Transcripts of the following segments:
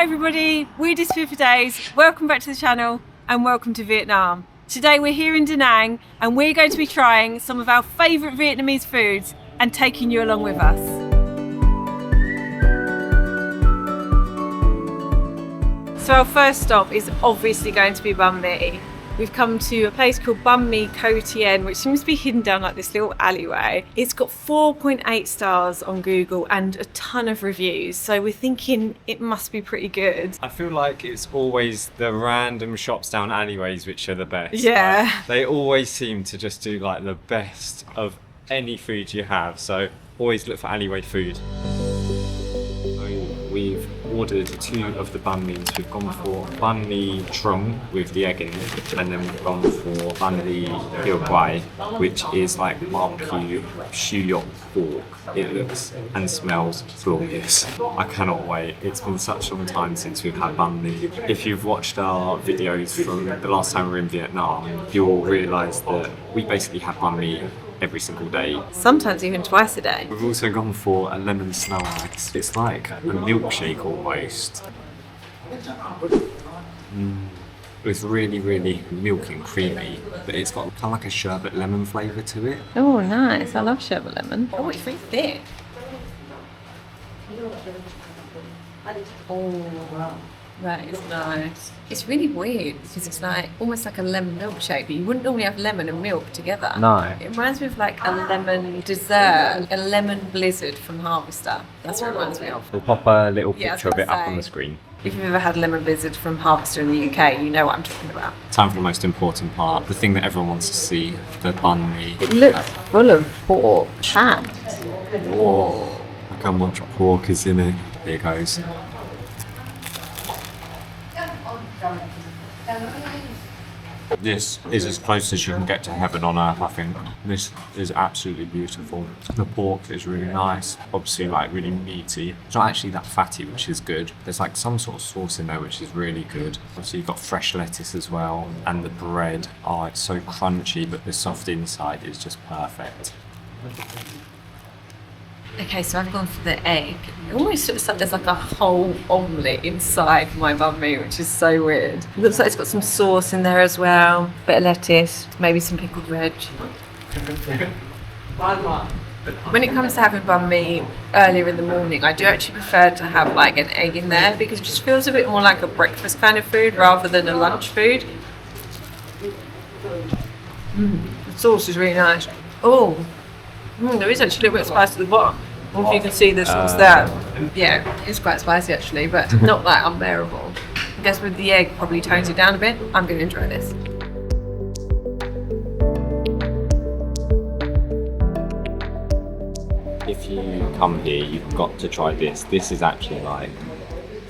everybody, we're Disappear for Days. Welcome back to the channel and welcome to Vietnam. Today we're here in Da Nang and we're going to be trying some of our favourite Vietnamese foods and taking you along with us. So our first stop is obviously going to be BanhMi. We've come to a place called BanhMi Co Tien, which seems to be hidden down like this little alleyway. It's got 4.8 stars on Google and a ton of reviews, so we're thinking it must be pretty good. I feel like it's always the random shops down alleyways which are the best. Yeah. Like, they always seem to just do like the best of any food you have, so always look for alleyway food. We've ordered two of the banh mi's. We've gone for banh mi trung with the egg in it, and then we've gone for banh mi hiêu quai, which is like barbecue shuyok pork. It looks and smells glorious. I cannot wait. It's been such a long time since we've had banh mi. If you've watched our videos from the last time we were in Vietnam, you'll realise that we basically have banh mi every single day. Sometimes even twice a day. We've also gone for a lemon snow ice. It's like a milkshake almost. It's really, really milky and creamy, but it's got kind of like a sherbet lemon flavour to it. Oh, nice. I love sherbet lemon. Oh, it's really thick. Oh, wow. That is nice. It's really weird because it's like almost like a lemon milkshake, but you wouldn't normally have lemon and milk together. No. It reminds me of like a lemon dessert, a lemon blizzard from Harvester. That's what it reminds me of. We'll pop a little Yeah, I was picture of it gonna up on say. the screen. If you've ever had lemon blizzard from Harvester in the UK, you know what I'm talking about. Time for the most important part, the thing that everyone wants to see, the banh mi. It looks full of pork fat. Whoa. Look how much pork is in it. Here it goes. This is as close as you can get to heaven on earth, I think. This is absolutely beautiful. The pork is really nice, obviously like really meaty. It's not actually that fatty, which is good. There's like some sort of sauce in there which is really good. Obviously you've got fresh lettuce as well, and the bread, oh, it's so crunchy, but the soft inside is just perfect. Okay, so I've gone for the egg. It almost looks like there's like a whole omelette inside my banh mi, which is so weird. It looks like it's got some sauce in there as well, bit of lettuce, maybe some pickled veg. When it comes to having banh mi earlier in the morning, I do actually prefer to have like an egg in there because it just feels a bit more like a breakfast kind of food rather than a lunch food. The sauce is really nice. Oh. There is actually a little bit of spice at the bottom. I don't know if you can see the sauce there. Yeah, it's quite spicy actually, but not that unbearable. I guess with the egg probably tones it down a bit. I'm going to enjoy this. If you come here, you've got to try this. This is actually like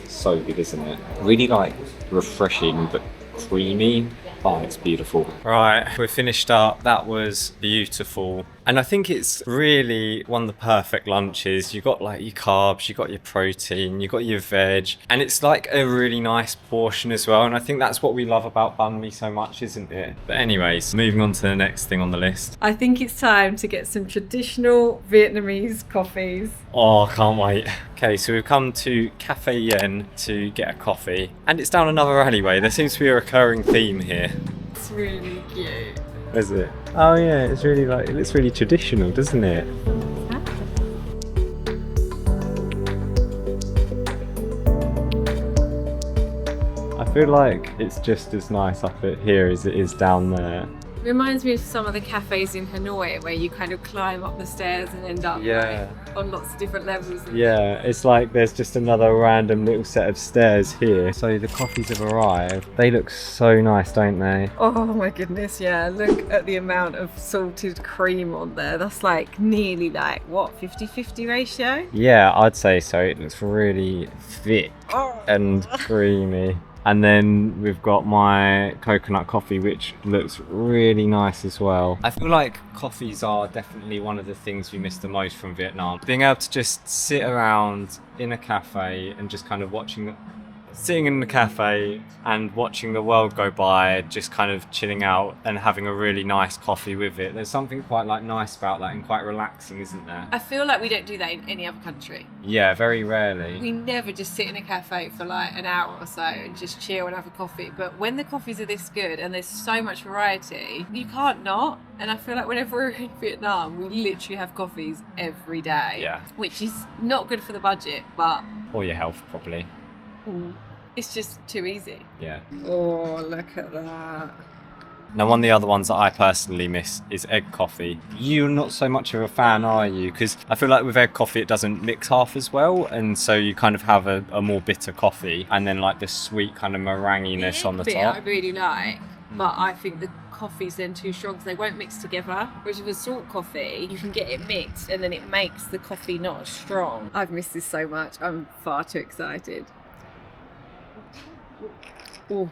so good, isn't it? Really like refreshing but creamy. Oh, it's beautiful. Right, we're finished up. That was beautiful. And I think it's really one of the perfect lunches. You've got like your carbs, you've got your protein, you've got your veg, and it's like a really nice portion as well. And I think that's what we love about banh mi so much, isn't it? But anyways, moving on to the next thing on the list. I think it's time to get some traditional Vietnamese coffees. Oh, can't wait. Okay, so we've come to Cafe Yen to get a coffee, and it's down another alleyway. There seems to be a recurring theme here. It's really cute. Is it? Oh yeah, it's really like, it looks really traditional, doesn't it? I feel like it's just as nice up here as it is down there. Reminds me of some of the cafes in Hanoi where you kind of climb up the stairs and end up like, on lots of different levels. Yeah, it's like there's just another random little set of stairs here. So the coffees have arrived. They look so nice, don't they? Oh my goodness, yeah. Look at the amount of salted cream on there. That's like nearly like, what, 50-50 ratio? Yeah, I'd say so. It looks really thick and creamy. And then we've got my coconut coffee, which looks really nice as well. I feel like coffees are definitely one of the things we miss the most from Vietnam. Being able to just sit around in a cafe and just kind of watching sitting in the cafe and watching the world go by, just kind of chilling out and having a really nice coffee with it. There's something quite like nice about that and quite relaxing, isn't there? I feel like we don't do that in any other country. Yeah, very rarely. We never just sit in a cafe for like an hour or so and just chill and have a coffee. But when the coffees are this good and there's so much variety, you can't not. And I feel like whenever we're in Vietnam, we literally have coffees every day. Yeah. Which is not good for the budget, but... Or your health, probably. It's just too easy. Yeah. Oh, look at that. Now, one of the other ones that I personally miss is egg coffee. You're not so much of a fan, are you? Because I feel like with egg coffee, it doesn't mix half as well. And so you kind of have a more bitter coffee and then like the sweet kind of meringuiness on the top. I really like, but I think the coffee's then too strong because they won't mix together. Whereas with a salt coffee, you can get it mixed and then it makes the coffee not as strong. I've missed this so much. I'm far too excited. Oh,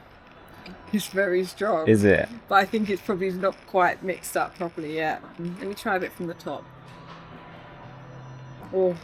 it's very strong. Is it? But I think it's probably not quite mixed up properly yet. Let me try a bit from the top. Oh,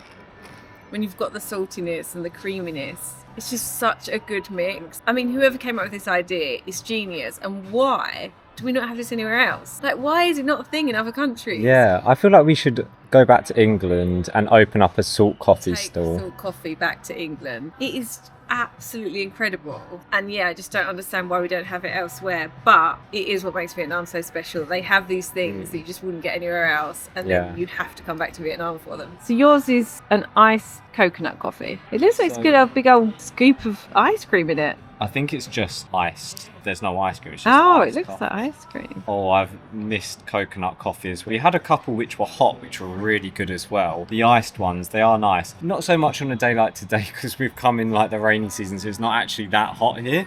when you've got the saltiness and the creaminess, it's just such a good mix. I mean, whoever came up with this idea is genius. And why do we not have this anywhere else? Like, why is it not a thing in other countries? Yeah, I feel like we should go back to England and open up a salt coffee stall. Salt coffee back to England. It is absolutely incredible, and yeah, I just don't understand why we don't have it elsewhere, but it is what makes Vietnam so special. They have these things that you just wouldn't get anywhere else, and then you'd have to come back to Vietnam for them. So yours is an iced coconut coffee. It looks like it's got a big old scoop of ice cream in it. I think it's just iced. There's no ice cream. It's just iced it looks coffee. like ice cream. Oh, I've missed coconut coffees. We had a couple which were hot, which were really good as well. The iced ones, they are nice. Not so much on a day like today because we've come in like the rainy season, so it's not actually that hot here.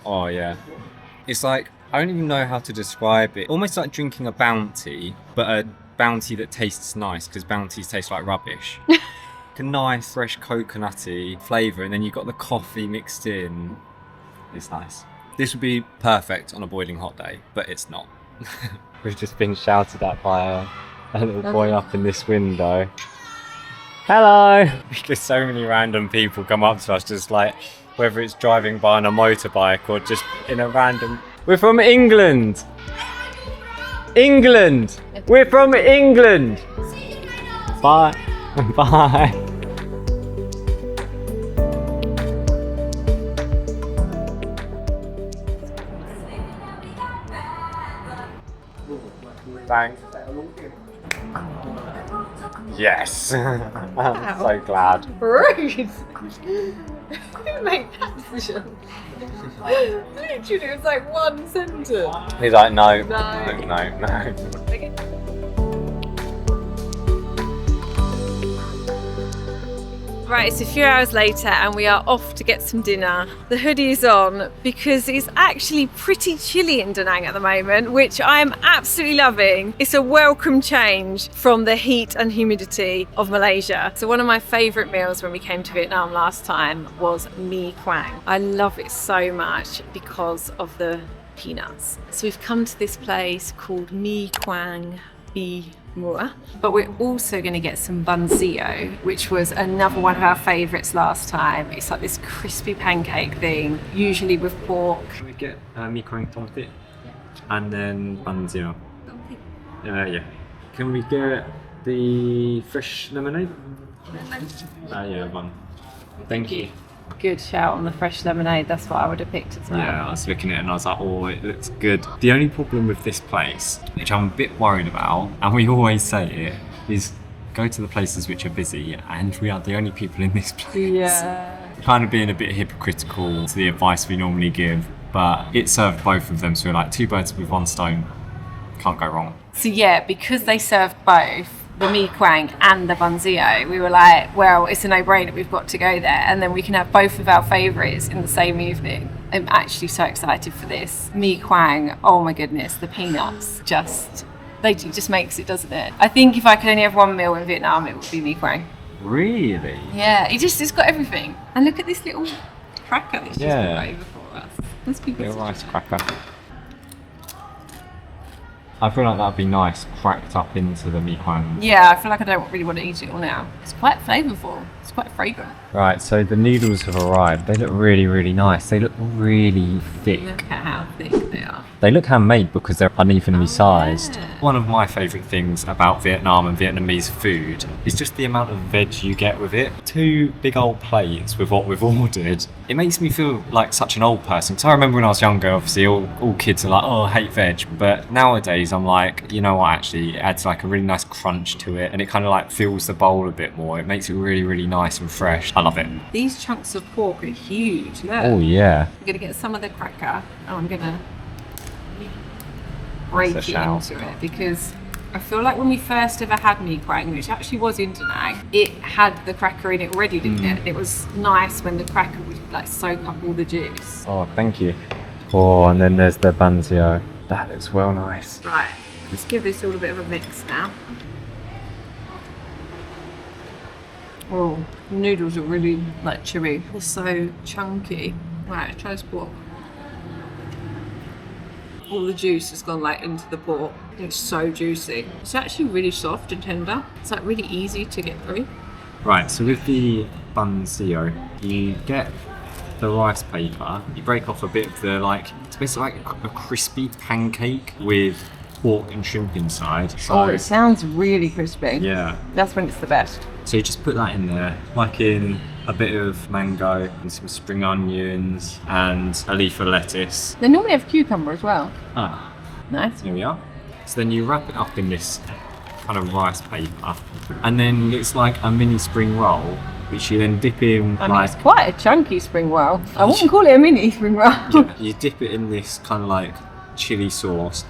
Oh yeah. It's like, I don't even know how to describe it. Almost like drinking a Bounty, but a Bounty that tastes nice because Bounties taste like rubbish. A nice fresh coconutty flavour, and then you've got the coffee mixed in. It's nice. This would be perfect on a boiling hot day, but it's not. We've just been shouted at by a little boy up in this window. Hello! Because so many random people come up to us, just like, whether it's driving by on a motorbike or just in a random... We're from England! England! We're from England! Bye! Bye! Thanks. Yes. I'm so glad. Rude! Who made that decision? Literally, it was like one sentence. He's like, no. No. Okay. Right, it's a few hours later and we are off to get some dinner. The hoodie is on because it's actually pretty chilly in Da Nang at the moment, which I am absolutely loving. It's a welcome change from the heat and humidity of Malaysia. So one of my favourite meals when we came to Vietnam last time was mi quang. I love it so much because of the peanuts. So we've come to this place called Mi Quang Bi Mua, but we're also going to get some bun sio, which was another one of our favourites last time. It's like this crispy pancake thing, usually with pork. Can we get mi quang tom tip and then bun sio? Yeah. Can we get the fresh lemonade? Yeah, bun. Thank you. Good shout on the fresh lemonade. That's what I would have picked as well. Yeah, I was looking at it and I was like, oh, it looks good. The only problem with this place, which I'm a bit worried about, and we always say it, is go to the places which are busy, and we are the only people in this place. Yeah. Kind of being a bit hypocritical to the advice we normally give, but it served both of them, so we're like 2 birds with 1 stone. Can't go wrong. So yeah, because they served both, the mi quang and the bun sio, we were like, well, it's a no-brainer, we've got to go there, and then we can have both of our favourites in the same evening. I'm actually so excited for this. Mi quang, oh my goodness, the peanuts it just makes it, doesn't it? I think if I could only have one meal in Vietnam, it would be mi quang. Really? Yeah, it's got everything. And look at this little cracker that's just brought over for us. Must be good. Little rice cracker. I feel like that'd be nice, cracked up into the mi quang. Yeah, I feel like I don't really want to eat it all now. It's quite flavourful. It's quite fragrant. Right, so the noodles have arrived. They look really, really nice. They look really thick. Look at how thick they are. They look handmade because they're unevenly sized. Yeah. One of my favourite things about Vietnam and Vietnamese food is just the amount of veg you get with it. 2 big old plates with what we've ordered. It makes me feel like such an old person. So I remember when I was younger, obviously all kids are like, oh, I hate veg. But nowadays I'm like, you know what, actually, it adds like a really nice crunch to it and it kind of like fills the bowl a bit more. It makes it really, really nice and fresh. I love it. These chunks of pork are huge. Look. Oh yeah. I'm gonna get some of the cracker. Oh, I'm gonna break it into it because I feel like when we first ever had mi quang, which actually was in Da Nang, it had the cracker in it already, didn't it? It was nice when the cracker would like soak up all the juice. Oh, thank you. Oh, and then there's the banzio. That looks well nice. Right, let's give this all a bit of a mix now. Oh, the noodles are really like chewy. They're so chunky. Right, try this pork. All the juice has gone like into the pork. It's so juicy. It's actually really soft and tender. It's like really easy to get through. Right, so with the banzio, you get the rice paper, you break off a bit of the like, it's basically like a crispy pancake with pork and shrimp inside. So, Oh, it sounds really crispy. yeah. That's when it's the best. So you just put that in there, like in a bit of mango and some spring onions and a leaf of lettuce. They normally have cucumber as well. Ah, Nice. here we are. So then you wrap it up in this kind of rice paper and then it's like a mini spring roll which you then dip in I mean, like, it's quite a chunky spring roll. I wouldn't call it a mini spring roll. you dip it in this kind of like chili sauce.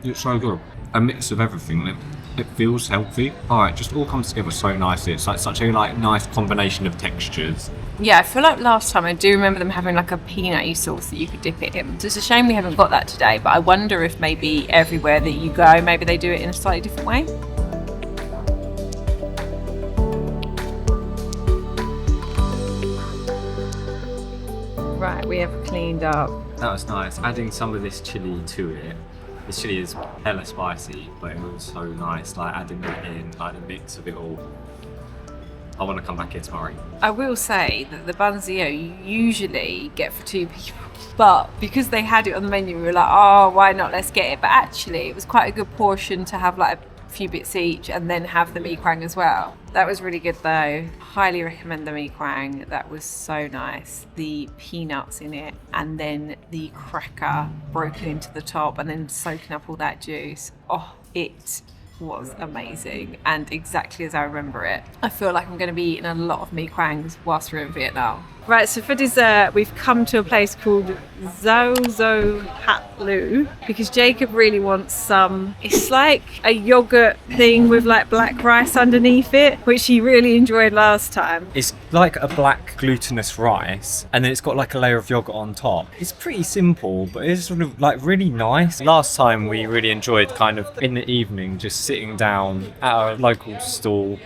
It's so good. A mix of everything. It feels healthy. Alright, just all comes together so nicely. It's like such a like nice combination of textures. Yeah, I feel like last time I do remember them having like a peanutty sauce that you could dip it in. So it's a shame we haven't got that today, but I wonder if maybe everywhere that you go, maybe they do it in a slightly different way. Right, we have cleaned up. That was nice. Adding some of this chili to it. This chili is hella spicy, but it was so nice. Like adding that in, like the mix of it all. I want to come back here tomorrow. I will say that the banzio you usually get for 2 people, but because they had it on the menu, we were like, oh, why not? Let's get it. But actually, it was quite a good portion to have like a few bits each and then have the mi quang as well. That was really good though. Highly recommend the mi quang. That was so nice. The peanuts in it and then the cracker broken into the top and then soaking up all that juice. Oh, it was amazing and exactly as I remember it. I feel like I'm going to be eating a lot of mi quangs whilst we're in Vietnam. Right, so for dessert we've come to a place called Zao Zao Hat Lu because Jacob really wants some, it's like a yogurt thing with like black rice underneath it, which he really enjoyed last time. It's like a black glutinous rice and then it's got like a layer of yogurt on top. It's pretty simple, but it's sort of like really nice. Last time we really enjoyed kind of in the evening just sitting down at a local stall,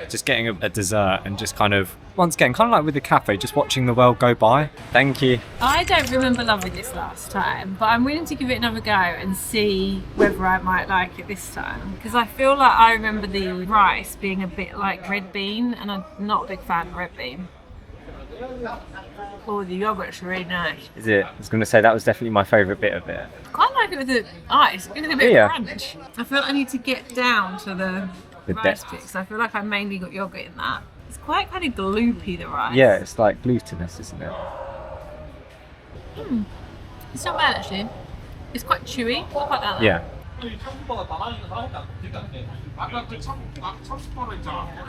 just getting a dessert and just kind of, once again, kind of like with the cafe, just watching the world go by. Thank you. I don't remember loving this last time, but I'm willing to give it another go and see whether I might like it this time. Because I feel like I remember the rice being a bit like red bean, and I'm not a big fan of red bean. Oh, the yogurt's really nice. Is it? I was going to say that was definitely my favourite bit of it. I quite like it with the ice, giving it a bit Yeah. of crunch. I feel like I need to get down to the rice depth. bits. I feel like I mainly got yogurt in that. It's quite kind of gloopy, the rice. Yeah, it's like glutinous, isn't it? It's not bad actually. It's quite chewy. I quite like that. Yeah.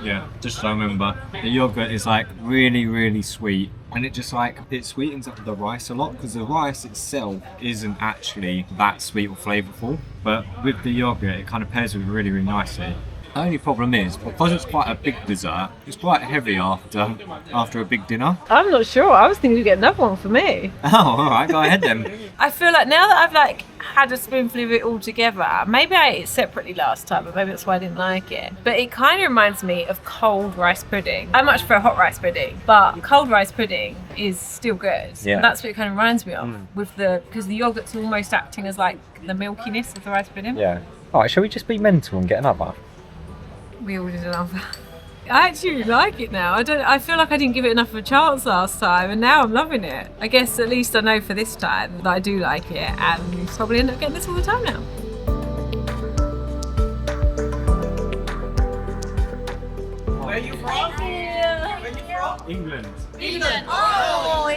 Yeah, just so I remember, the yogurt is like really, really sweet, and it just like, it sweetens up the rice a lot because the rice itself isn't actually that sweet or flavourful, but with the yogurt it kind of pairs with really, really nicely. The only problem is, because it's quite a big dessert, it's quite heavy after a big dinner. I'm not sure. I was thinking you'd get another one for me. Oh, all right, go ahead then. I feel like now that I've like had a spoonful of it all together, maybe I ate it separately last time, but maybe that's why I didn't like it. But it kind of reminds me of cold rice pudding. I much prefer hot rice pudding, but cold rice pudding is still good. Yeah. That's what it kind of reminds me of, because the yogurt's almost acting as like the milkiness of the rice pudding. Yeah. All right, shall we just be mental and get another? We all did another. I actually like it now. I feel like I didn't give it enough of a chance last time, and now I'm loving it. I guess at least I know for this time that I do like it, and probably end up getting this all the time now. Where are you from? Where are you from? England. England. Oh,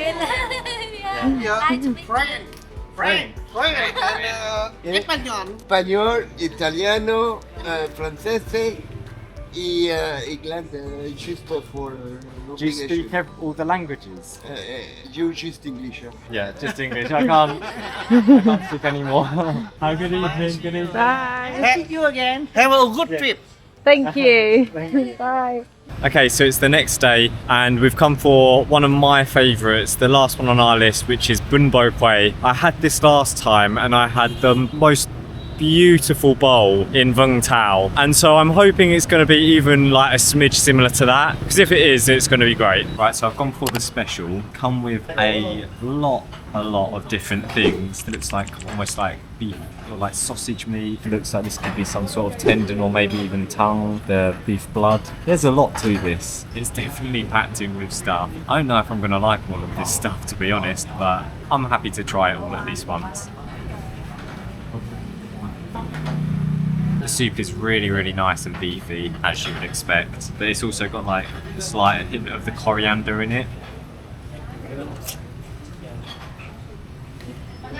Frank. Español. Español, italiano, francés y inglés, just for Do you speak all the languages? you just English. Yeah, just English. I can't speak anymore. Have a good evening. Good evening. Bye. See you again. Have a good trip. Thank you. Bye. Okay, so it's the next day and we've come for one of my favourites, the last one on our list, which is bunbo kway. I had this last time and I had the most beautiful bowl in Vung Tau, and so I'm hoping it's going to be even like a smidge similar to that, because if it is, it's going to be great. Right, so I've gone for the special, come with a lot of different things. It looks like almost like beef or like sausage meat. It looks like this could be some sort of tendon or maybe even tongue, the beef blood. There's a lot to this. It's definitely packed in with stuff. I don't know if I'm going to like all of this stuff, to be honest, but I'm happy to try it all at least once. The soup is really nice and beefy, as you would expect, but it's also got like a slight hint of the coriander in it. I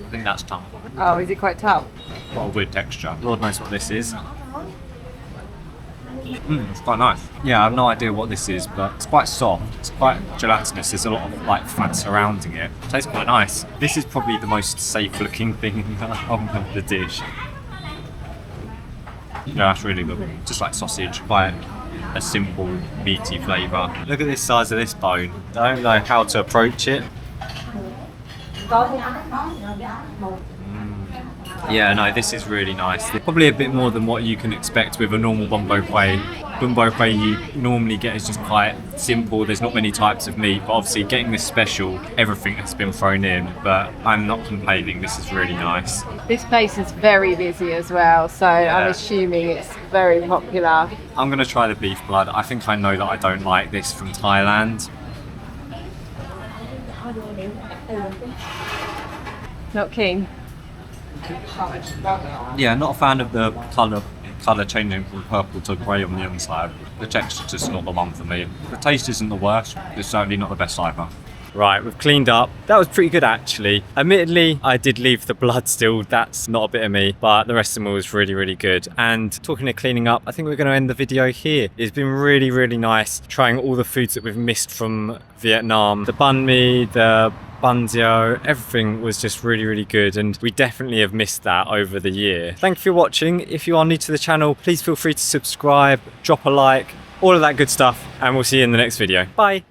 think that's tongue. Oh, is it quite tough? Got a weird texture. Lord knows what this is. It's quite nice. Yeah, I have no idea what this is, but it's quite soft. It's quite gelatinous. There's a lot of like fat surrounding it. It tastes quite nice. This is probably the most safe looking thing of the dish. Yeah, that's really good. Just like sausage, quite a simple, meaty flavour. Look at this size of this bone. I don't know how to approach it. Yeah, no, this is really nice. Probably a bit more than what you can expect with a normal bunbo kway. Bunbo kway you normally get is just quite simple. There's not many types of meat, but obviously getting this special, everything has been thrown in. But I'm not complaining. This is really nice. This place is very busy as well, so I'm assuming it's very popular. I'm gonna try the beef blood. I think I know that I don't like this from Thailand. Not keen. Yeah, not a fan of the colour changing from purple to grey on the inside. The texture's just not the one for me. The taste isn't the worst, it's certainly not the best either. Right, we've cleaned up. That was pretty good actually. Admittedly, I did leave the blood still. That's not a bit of me, but the rest of them was really good. And talking of cleaning up, I think we're going to end the video here. It's been really nice trying all the foods that we've missed from Vietnam. The BanhMi, the Bunzio, everything was just really good, and we definitely have missed that over the year. Thank you for watching. If you are new to the channel, please feel free to subscribe, drop a like, all of that good stuff, and we'll see you in the next video. Bye.